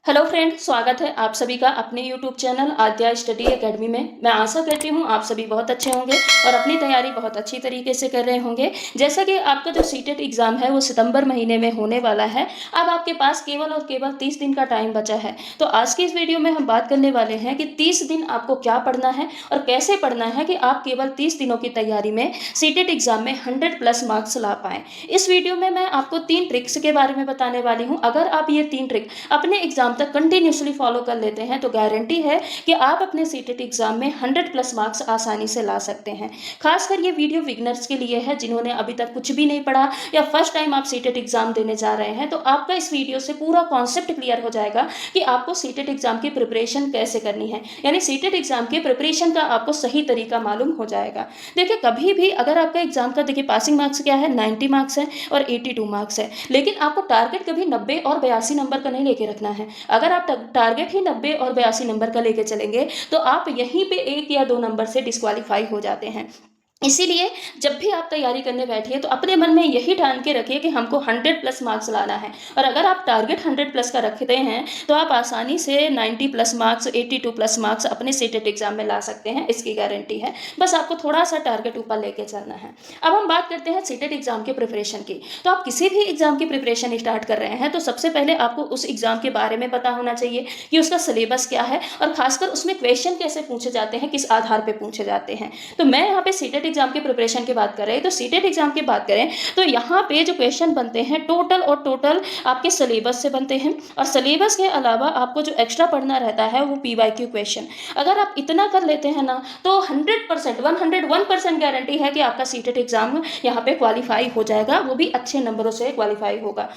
Hello friend, स्वागत है आप सभी का अपने यूट्यूब चैनल आद्या स्टडी एकेडमी में। मैं आशा करती हूँ आप सभी बहुत अच्छे होंगे और अपनी तैयारी बहुत अच्छी तरीके से कर रहे होंगे। जैसा कि आपका जो सीटेट एग्ज़ाम है वो सितंबर महीने में होने वाला है। अब आपके पास केवल और केवल 30 दिन का टाइम बचा है। तो आज की इस वीडियो में हम बात करने वाले हैं कि 30 दिन आपको क्या पढ़ना है और कैसे पढ़ना है कि आप केवल 30 दिनों की तैयारी में सीटेट एग्ज़ाम में 100+ मार्क्स ला पाएँ। इस वीडियो में मैं आपको 3 ट्रिक्स के बारे में बताने वाली हूँ। अगर आप ये 3 ट्रिक अपने एग्जाम तक कंटिन्यूसली फॉलो कर लेते हैं तो गारंटी है कि आप अपने सीटेट एग्जाम में 100+ मार्क्स आसानी से ला सकते हैं। खासकर ये वीडियो बिगनर्स के लिए है, जिन्होंने अभी तक कुछ भी नहीं पढ़ा या फर्स्ट टाइम आप सीटेट एग्जाम देने जा रहे हैं। तो आपका इस वीडियो से पूरा कॉन्सेप्ट क्लियर हो जाएगा कि आपको सीटेट एग्जाम की प्रिपरेशन कैसे करनी है, यानी सीटेट एग्जाम की प्रिपरेशन का आपको सही तरीका मालूम हो जाएगा। देखिए, कभी भी अगर आपका एग्जाम का देखिए पासिंग मार्क्स क्या है, 90 मार्क्स है और 82 मार्क्स है, लेकिन आपको टारगेट कभी 90 और 82 नंबर का नहीं लेके रखना है। अगर आप टारगेट ही 90 और 82 नंबर का लेके चलेंगे तो आप यहीं पे 1 या 2 नंबर से डिस्क्वालीफाई हो जाते हैं। इसीलिए जब भी आप तैयारी करने बैठिए तो अपने मन में यही ठान के रखिए कि हमको 100+ मार्क्स लाना है। और अगर आप टारगेट 100+ का रखते हैं तो आप आसानी से 90+ मार्क्स, 82+ मार्क्स अपने सीटेट एग्जाम में ला सकते हैं, इसकी गारंटी है। बस आपको थोड़ा सा टारगेट ऊपर लेके चलना है। अब हम बात करते हैं सीटेट एग्जाम के प्रिपरेशन की। तो आप किसी भी एग्जाम की प्रिपरेशन स्टार्ट कर रहे हैं तो सबसे पहले आपको उस एग्जाम के बारे में पता होना चाहिए कि उसका सिलेबस क्या है और खासकर उसमें क्वेश्चन कैसे पूछे जाते हैं, किस आधार पर पूछे जाते हैं। तो मैं यहाँ पे सीटेट एग्जाम की प्रिपरेशन की बात करें तो सीटेट एग्जाम की बात करें तो यहाँ पे जो क्वेश्चन बनते हैं टोटल आपके सिलेबस से बनते हैं। और सिलेबस के अलावा आपको जो एक्स्ट्रा पढ़ना रहता है वो PYQ क्वेश्चन। अगर आप इतना कर लेते हैं ना तो 100%, 101% गारंटी है कि आपका सीटेट एग्जाम यहाँ पे क्वालिफाई हो जाएगा, वो भी अच्छे नंबरों से क्वालिफाई होगा।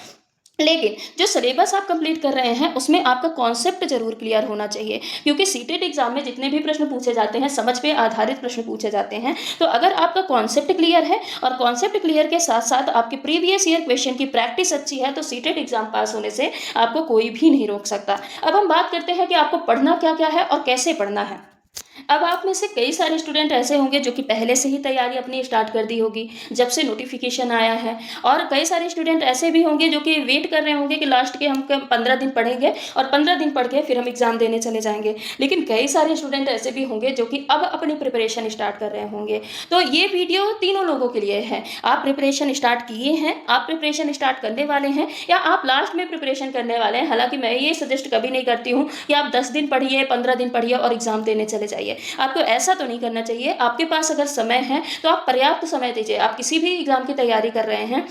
लेकिन जो सिलेबस आप कंप्लीट कर रहे हैं उसमें आपका कॉन्सेप्ट जरूर क्लियर होना चाहिए, क्योंकि सीटेट एग्जाम में जितने भी प्रश्न पूछे जाते हैं समझ पे आधारित प्रश्न पूछे जाते हैं। तो अगर आपका कॉन्सेप्ट क्लियर है और कॉन्सेप्ट क्लियर के साथ साथ आपके प्रीवियस ईयर क्वेश्चन की प्रैक्टिस अच्छी है तो सीटेट एग्जाम पास होने से आपको कोई भी नहीं रोक सकता। अब हम बात करते हैं कि आपको पढ़ना क्या क्या है और कैसे पढ़ना है। अब आप में से कई सारे स्टूडेंट ऐसे होंगे जो कि पहले से ही तैयारी अपनी स्टार्ट कर दी होगी जब से नोटिफिकेशन आया है, और कई सारे स्टूडेंट ऐसे भी होंगे जो कि वेट कर रहे होंगे कि लास्ट के हम 15 दिन पढ़ेंगे और 15 दिन पढ़ के फिर हम एग्जाम देने चले जाएंगे। लेकिन कई सारे स्टूडेंट ऐसे भी होंगे जो कि अब अपनी प्रिपरेशन स्टार्ट कर रहे होंगे। तो ये वीडियो तीनों लोगों के लिए है। आप प्रिपरेशन स्टार्ट किए हैं, आप प्रिपरेशन स्टार्ट करने वाले हैं, या आप लास्ट में प्रिपरेशन करने वाले हैं। हालांकि मैं ये सजेस्ट कभी नहीं करती हूँ कि आप 10 दिन पढ़िए, 15 दिन पढ़िए और एग्जाम देने चले जाइए। आपको ऐसा तो नहीं करना चाहिए। आपके पास अगर समय है तो आप पर्याप्त समय दीजिए। आप किसी भी एग्जाम की तैयारी कर रहे हैं,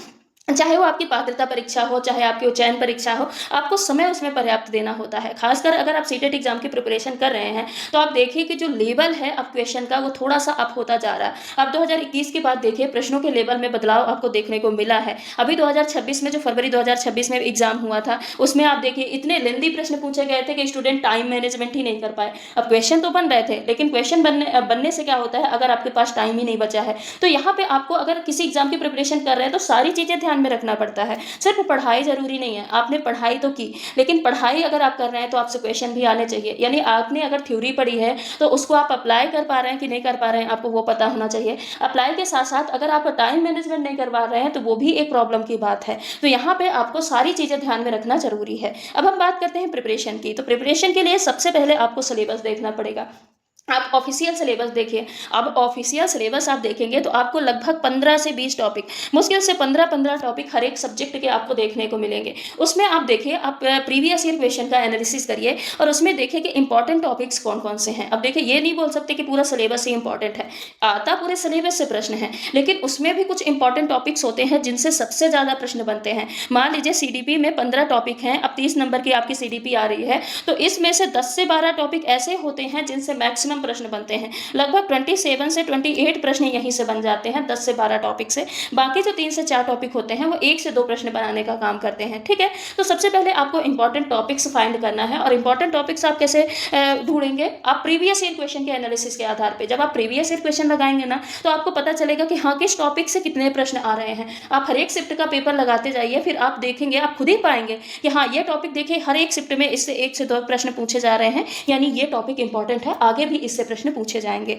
चाहे वो आपकी पात्रता परीक्षा हो, चाहे आपकी चयन परीक्षा हो, आपको समय उसमें पर्याप्त देना होता है। खासकर अगर आप सीटेट एग्जाम की प्रिपरेशन कर रहे हैं तो आप देखिए कि जो लेवल है अब क्वेश्चन का वो थोड़ा सा अप होता जा रहा है। अब 2021 के बाद देखिए प्रश्नों के लेवल में बदलाव आपको देखने को मिला है। अभी 2026 में, जो फरवरी 2026 में एग्जाम हुआ था, उसमें आप देखिए इतने लेंदी प्रश्न पूछे गए थे कि स्टूडेंट टाइम मैनेजमेंट ही नहीं कर पाए। अब क्वेश्चन तो बन रहे थे लेकिन क्वेश्चन बनने से क्या होता है, अगर आपके पास टाइम ही नहीं बचा है तो यहाँ पे आपको अगर किसी एग्जाम की प्रिपरेशन कर रहे हैं तो सारी चीजें ध्यान में रखना पड़ता है। सिर्फ पढ़ाई जरूरी नहीं है। आपने पढ़ाई तो की, लेकिन पढ़ाई अगर आप कर रहे हैं तो आपसे क्वेश्चन भी आने चाहिए। यानी आपने अगर थ्योरी पढ़ी है तो उसको आप अप्लाई कर पा रहे हैं कि नहीं कर पा रहे हैं, आपको वो पता होना चाहिए। अप्लाई के साथ साथ अगर आप टाइम मैनेजमेंट नहीं करवा रहे हैं तो वो भी एक प्रॉब्लम की बात है। तो यहाँ पे आपको सारी चीजें ध्यान में रखना जरूरी है। अब हम बात करते हैं प्रिपरेशन की। तो प्रिपरेशन के लिए सबसे पहले आपको सिलेबस देखना पड़ेगा। आप ऑफिशियल सिलेबस देखिए। अब ऑफिशियल सिलेबस आप देखेंगे तो आपको लगभग 15 से 20 टॉपिक, मुश्किल से 15 टॉपिक हर एक सब्जेक्ट के आपको देखने को मिलेंगे। उसमें आप देखिए, आप प्रीवियस ईयर क्वेश्चन का एनालिसिस करिए और उसमें देखिए कि इंपॉर्टेंट टॉपिक्स कौन कौन से हैं। अब देखिए, ये नहीं बोल सकते कि पूरा सिलेबस ही इंपॉर्टेंट है। आता पूरे सिलेबस से प्रश्न है, लेकिन उसमें भी कुछ इंपॉर्टेंट टॉपिक्स होते हैं जिनसे सबसे ज्यादा प्रश्न बनते हैं। मान लीजिए CDP में 15 टॉपिक हैं, अब 30 नंबर की आपकी CDP आ रही है, तो इसमें से 10 से 12 टॉपिक ऐसे होते हैं जिनसे मैक्सिमम प्रश्न बनते हैं। लगभग 27 से 28 प्रश्न यहीं से बन जाते हैं 10 से 12 टॉपिक से। बाकी जो 3 से 4 टॉपिक होते हैं वो 1 से 2 प्रश्न बनाने का काम करते हैं। ठीक है, तो सबसे पहले आपको इंपॉर्टेंट टॉपिक्स फाइंड करना है। और इंपॉर्टेंट टॉपिक्स आप कैसे ढूंढेंगे? आप प्रीवियस ईयर क्वेश्चन के एनालिसिस के आधार पर, जब आप प्रीवियस ईयर क्वेश्चन लगाएंगे ना तो आपको पता चलेगा कि हाँ, किस टॉपिक से कितने प्रश्न आ रहे हैं। आप हर एक शिफ्ट का पेपर लगाते जाइए, फिर आप देखेंगे, आप खुद ही पाएंगे कि हाँ, ये टॉपिक देखिए हर एक शिफ्ट में इससे 1 से 2 प्रश्न पूछे जा रहे हैं, यानी ये टॉपिक इंपॉर्टेंट है, आगे भी इससे प्रश्न पूछे जाएंगे।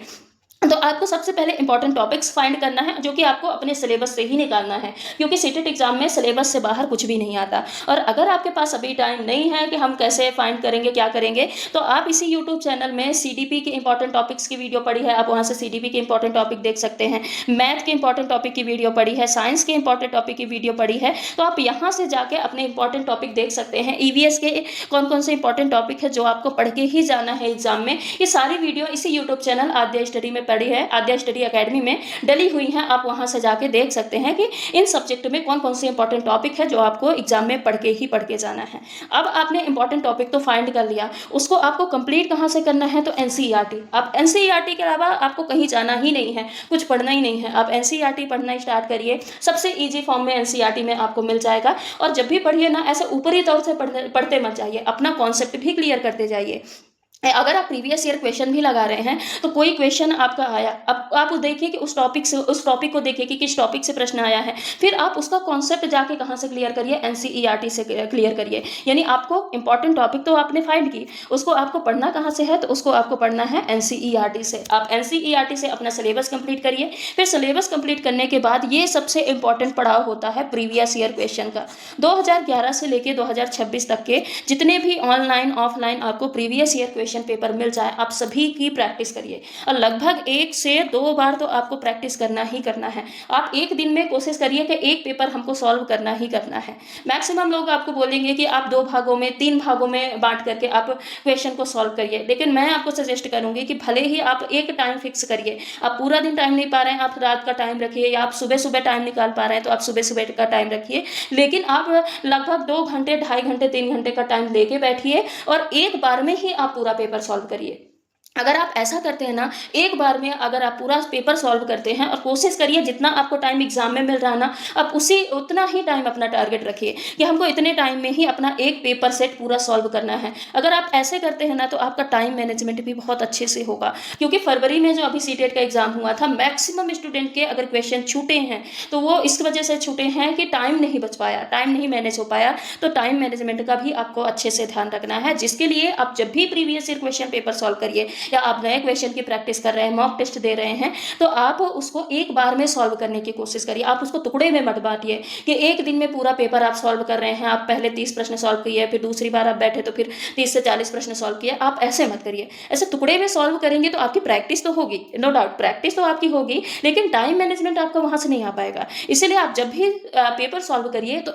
तो आपको सबसे पहले इंपॉर्टेंट टॉपिक्स फाइंड करना है जो कि आपको अपने सिलेबस से ही निकालना है, क्योंकि सीटेट एग्जाम में सिलेबस से बाहर कुछ भी नहीं आता। और अगर आपके पास अभी टाइम नहीं है कि हम कैसे फाइंड करेंगे, क्या करेंगे, तो आप इसी यूट्यूब चैनल में सीडीपी के इंपॉर्टेंट टॉपिक्स की वीडियो पड़ी है, आप वहाँ से सीडीपी के इंपॉर्टेंट टॉपिक देख सकते हैं। मैथ के इंपॉर्टेंट टॉपिक की वीडियो पड़ी है, साइंस के इंपॉर्टेंट टॉपिक की वीडियो पड़ी है, तो आप यहाँ से जाके अपने इंपॉर्टेंट टॉपिक देख सकते हैं। ईवीएस के कौन कौन से इंपॉर्टेंट टॉपिक है जो आपको पढ़ के ही जाना है एग्जाम में, ये सारी वीडियो इसी यूट्यूब चैनल आद्या स्टडी में पड़ी है, आद्या स्टडी एकेडमी में डली हुई हैं। आप वहां से जाके देख सकते हैं कि इन सब्जेक्ट में कौन कौन से इंपॉर्टेंट टॉपिक है जो आपको एग्जाम में पढ़ के जाना है। अब आपने इंपॉर्टेंट टॉपिक तो फाइंड कर लिया, उसको आपको कंप्लीट कहाँ से करना है, तो एनसीईआरटी। आप एनसीईआरटी के अलावा आपको कहीं जाना ही नहीं है, कुछ पढ़ना ही नहीं है, आप एनसीईआरटी पढ़ना स्टार्ट करिए। सबसे ईजी फॉर्म में एनसीईआरटी में आपको मिल जाएगा। और जब भी पढ़िए ना, ऐसे ऊपरी तौर से पढ़ते मत जाइए, अपना कॉन्सेप्ट भी क्लियर करते जाइए। अगर आप प्रीवियस ईयर क्वेश्चन भी लगा रहे हैं तो कोई क्वेश्चन आपका आया, अब आप देखिए कि उस टॉपिक को देखिए कि किस टॉपिक से प्रश्न आया है, फिर आप उसका कॉन्सेप्ट जाके कहाँ से क्लियर करिए, एनसीईआरटी से क्लियर करिए। यानी आपको इंपॉर्टेंट टॉपिक तो आपने फाइंड की, उसको आपको पढ़ना कहाँ से है, तो उसको आपको पढ़ना है एनसीईआरटी से। आप एनसीईआरटी से अपना सिलेबस कंप्लीट करिए। फिर सिलेबस कंप्लीट करने के बाद ये सबसे इंपॉर्टेंट पड़ाव होता है प्रीवियस ईयर क्वेश्चन का। 2011 से लेके 2026 तक के जितने भी ऑनलाइन ऑफलाइन आपको प्रीवियस ईयर क्वेश्चन पेपर मिल जाए, आप सभी की प्रैक्टिस करिए। और लगभग 1 से 2 बार तो आपको प्रैक्टिस करना ही करना है। आप एक दिन में कोशिश करिए कि एक पेपर हमको सॉल्व करना ही करना है। मैक्सिमम लोग आपको बोलेंगे कि आप 2 भागों में 3 भागों में बांट करके आप क्वेश्चन को सॉल्व करिए, लेकिन मैं आपको सजेस्ट करूंगी कि भले ही आप एक टाइम फिक्स करिए। आप पूरा दिन टाइम नहीं पा रहे हैं, आप रात का टाइम रखिए, या आप सुबह सुबह टाइम निकाल पा रहे हैं तो आप सुबह सुबह का टाइम रखिए, लेकिन आप लगभग 2 घंटे 2.5 घंटे 3 घंटे का टाइम लेके बैठिए और एक बार में ही आप पूरा पेपर सॉल्व करिए। अगर आप ऐसा करते हैं ना, एक बार में अगर आप पूरा पेपर सॉल्व करते हैं, और कोशिश करिए जितना आपको टाइम एग्जाम में मिल रहा है ना, आप उतना ही टाइम अपना टारगेट रखिए कि हमको इतने टाइम में ही अपना एक पेपर सेट पूरा सॉल्व करना है। अगर आप ऐसे करते हैं ना तो आपका टाइम मैनेजमेंट भी बहुत अच्छे से होगा। क्योंकि फरवरी में जो अभी सीटेट का एग्जाम हुआ था, मैक्सिमम स्टूडेंट के अगर क्वेश्चन छूटे हैं तो वो इस वजह से छूटे हैं कि टाइम नहीं बच पाया, टाइम नहीं मैनेज हो पाया। तो टाइम मैनेजमेंट का भी आपको अच्छे से ध्यान रखना है, जिसके लिए आप जब भी previous year question paper solve करिए या आप नए क्वेश्चन की प्रैक्टिस कर रहे हैं, मॉक टेस्ट दे रहे हैं, तो आप उसको एक बार में सॉल्व करने की कोशिश करिए। आप उसको टुकड़े में मत बांटिए कि एक दिन में पूरा पेपर आप सॉल्व कर रहे हैं, आप पहले 30 प्रश्न सॉल्व किए, फिर दूसरी बार आप बैठे तो फिर 30 से 40 प्रश्न सॉल्व किए। आप ऐसे मत करिए। ऐसे टुकड़े में सॉल्व करेंगे तो आपकी प्रैक्टिस तो होगी, नो डाउट प्रैक्टिस तो आपकी होगी, लेकिन टाइम मैनेजमेंट आपका वहां से नहीं आ पाएगा। इसीलिए आप जब भी पेपर सॉल्व करिए तो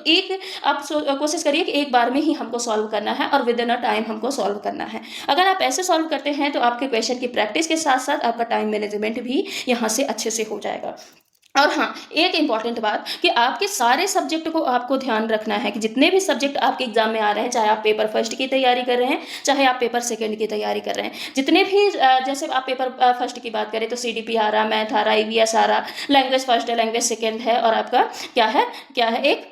आप कोशिश करिए कि एक बार में ही हमको सॉल्व करना है और विद इन अ टाइम हमको सॉल्व करना है। अगर आप ऐसे सॉल्व करते हैं तो आपके क्वेश्चन की प्रैक्टिस के साथ साथ आपका टाइम मैनेजमेंट भी यहाँ से अच्छे से हो जाएगा। और हाँ, एक इंपॉर्टेंट बात कि आपके सारे सब्जेक्ट को आपको ध्यान रखना है कि जितने भी सब्जेक्ट आपके एग्जाम में आ रहे हैं, चाहे आप पेपर फर्स्ट की तैयारी कर रहे हैं, चाहे आप पेपर सेकंड की तैयारी कर रहे हैं, जितने भी जैसे आप पेपर फर्स्ट की बात करें तो सीडीपी आ रहा, मैथ आ रहा, ईवीएस आ रहा, लैंग्वेज फर्स्ट है, लैंग्वेज सेकंड है, और आपका क्या है एक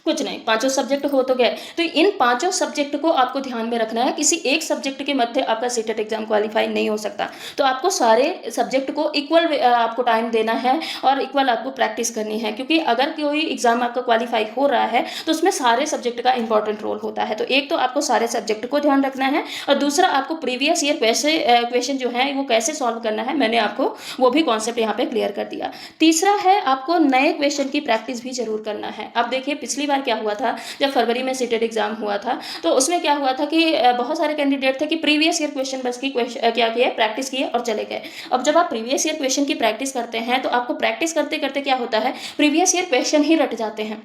कुछ नहीं, 5 सब्जेक्ट हो तो गए। तो इन 5 सब्जेक्ट को आपको ध्यान में रखना है। किसी एक सब्जेक्ट के मध्य आपका सीटेट एग्जाम क्वालिफाई नहीं हो सकता। तो आपको सारे सब्जेक्ट को इक्वल आपको टाइम देना है और इक्वल आपको प्रैक्टिस करनी है, क्योंकि अगर कोई एग्जाम आपका क्वालिफाई हो रहा है तो उसमें सारे सब्जेक्ट का इंपॉर्टेंट रोल होता है। तो एक तो आपको सारे सब्जेक्ट को ध्यान रखना है, और दूसरा आपको प्रीवियस ईयर क्वेश्चन जो है वो कैसे सॉल्व करना है, मैंने आपको वो भी कॉन्सेप्ट यहाँ पे क्लियर कर दिया। तीसरा है आपको नए क्वेश्चन की प्रैक्टिस भी जरूर करना है। अब देखिए पिछली बार क्या हुआ था, जब फरवरी में सीटेट एग्जाम हुआ था तो उसमें क्या हुआ था कि बहुत सारे कैंडिडेट थे कि प्रीवियस ईयर क्वेश्चन बस की क्या किया, प्रैक्टिस किए और चले गए। अब जब आप प्रीवियस ईयर क्वेश्चन की प्रैक्टिस करते हैं तो आपको प्रैक्टिस करते करते क्या होता है, प्रीवियस ईयर क्वेश्चन ही रट जाते हैं।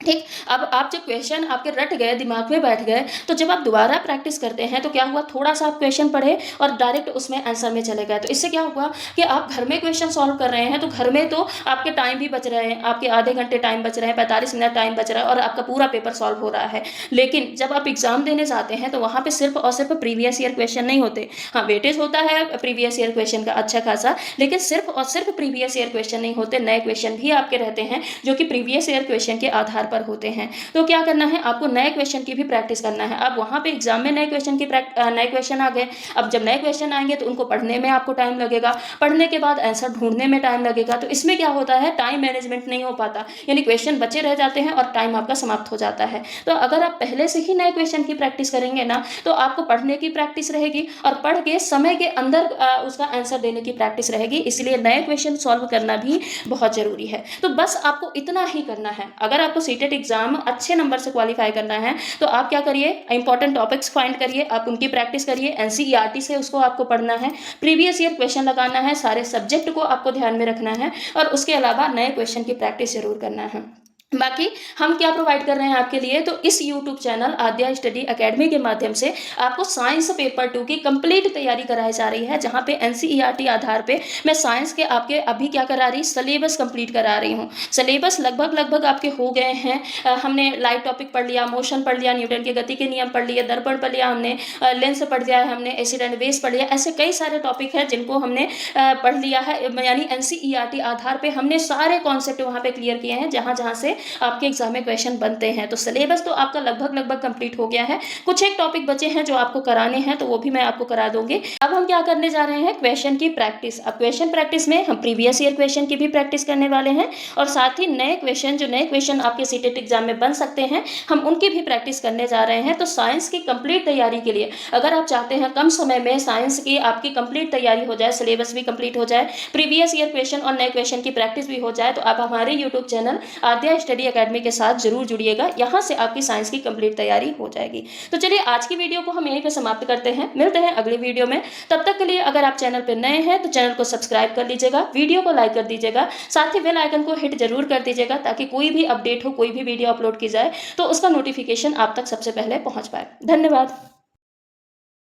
ठीक, अब आप जब क्वेश्चन आपके रट गए, दिमाग में बैठ गए, तो जब आप दोबारा प्रैक्टिस करते हैं तो क्या हुआ, थोड़ा सा आप क्वेश्चन पढ़े और डायरेक्ट उसमें आंसर में चले गए। तो इससे क्या हुआ कि आप घर में क्वेश्चन सॉल्व कर रहे हैं तो घर में तो आपके टाइम भी बच रहे हैं, आपके आधे घंटे टाइम बच रहे हैं, 45 मिनट टाइम बच रहा है और आपका पूरा पेपर सॉल्व हो रहा है। लेकिन जब आप एग्जाम देने जाते हैं तो वहाँ पर सिर्फ और सिर्फ प्रीवियस ईयर क्वेश्चन नहीं होते। हाँ, वेटेज होता है प्रीवियस ईयर क्वेश्चन का अच्छा खासा, लेकिन सिर्फ और सिर्फ प्रीवियस ईयर क्वेश्चन नहीं होते, नए क्वेश्चन भी आपके रहते हैं जो कि प्रीवियस ईयर क्वेश्चन के आधार पर होते हैं। तो क्या करना है, आपको नए क्वेश्चन की भी प्रैक्टिस करना है। अब वहाँ पे एग्जाम में नए क्वेश्चन आ गए। अब जब नए क्वेश्चन आएंगे तो उनको पढ़ने में आपको टाइम लगेगा, पढ़ने के बाद आंसर ढूंढने में टाइम लगेगा। तो इसमें क्या होता है, टाइम मैनेजमेंट नहीं हो पाता, यानी क्वेश्चन बचे रह जाते हैं और टाइम आपका समाप्त हो जाता है। तो अगर आप पहले से ही नए क्वेश्चन की प्रैक्टिस करेंगे ना, तो आपको पढ़ने की प्रैक्टिस रहेगी और पढ़ के समय के अंदर उसका आंसर देने की प्रैक्टिस रहेगी। इसलिए नए क्वेश्चन सॉल्व करना भी बहुत जरूरी है। तो बस आपको इतना ही करना है। अगर आपको सीटेट एग्जाम अच्छे नंबर से क्वालिफाई करना है तो आप क्या करिए, इंपॉर्टेंट टॉपिक्स फाइंड करिए, आप उनकी प्रैक्टिस करिए, एनसीईआरटी से उसको आपको पढ़ना है, प्रीवियस ईयर क्वेश्चन लगाना है, सारे सब्जेक्ट को आपको ध्यान में रखना है और उसके अलावा नए क्वेश्चन की प्रैक्टिस जरूर करना है। बाकी हम क्या प्रोवाइड कर रहे हैं आपके लिए, तो इस यूट्यूब चैनल आद्या स्टडी एकेडमी के माध्यम से आपको साइंस पेपर 2 की कंप्लीट तैयारी कराई जा रही है, जहां पे एनसीईआरटी आधार पे मैं साइंस के आपके अभी क्या करा रही, सिलेबस कंप्लीट करा रही हूं। सिलेबस लगभग आपके हो गए हैं। हमने लाइट टॉपिक पढ़ लिया, मोशन पढ़ लिया, न्यूटन के गति के नियम पढ़ लिए, दर्पण पढ़ लिया हमने, लेंस पढ़ लिया है हमने, एसिड एंड बेस पढ़ लिया। ऐसे कई सारे टॉपिक हैं जिनको हमने पढ़ लिया है, यानी एनसीईआरटी आधार पे हमने सारे कॉन्सेप्ट वहां पे क्लियर किए हैं जहां जहां से आपके एग्जाम में क्वेश्चन बनते हैं। तो सिलेबस तो आपका लगभग कंप्लीट हो गया है। कुछ एक टॉपिक बचे हैं जो आपको कराने हैं, तो वो भी मैं आपको करा दूंगी। अब हम क्या करने जा रहे हैं, क्वेश्चन की प्रैक्टिस। अब क्वेश्चन प्रैक्टिस में हम प्रीवियस ईयर क्वेश्चन की भी प्रैक्टिस करने वाले हैं और साथ ही नए क्वेश्चन आपके सीटेट एग्जाम में बन सकते हैं, हम उनकी भी प्रैक्टिस करने जा रहे हैं। तो साइंस की कंप्लीट तैयारी के लिए अगर आप चाहते हैं कम समय में साइंस की आपकी कंप्लीट तैयारी हो जाए, सिलेबस भी कंप्लीट हो जाए, प्रीवियस ईयर क्वेश्चन और नए क्वेश्चन की प्रैक्टिस भी हो जाए, तो आप हमारे यूट्यूब चैनल आद्या स्टडी एकेडमी के साथ जरूर जुड़िएगा। यहां से आपकी साइंस की कंप्लीट तैयारी हो जाएगी। तो चलिए आज की वीडियो को हम यहीं पे समाप्त करते हैं, मिलते हैं अगली वीडियो में। तब तक के लिए अगर आप चैनल पर नए हैं तो चैनल को सब्सक्राइब कर लीजिएगा, वीडियो को लाइक कर दीजिएगा, साथ ही बेल आइकन को हिट जरूर कर दीजिएगा ताकि कोई भी अपडेट हो, कोई भी वीडियो अपलोड की जाए तो उसका नोटिफिकेशन आप तक सबसे पहले पहुंच पाए। धन्यवाद।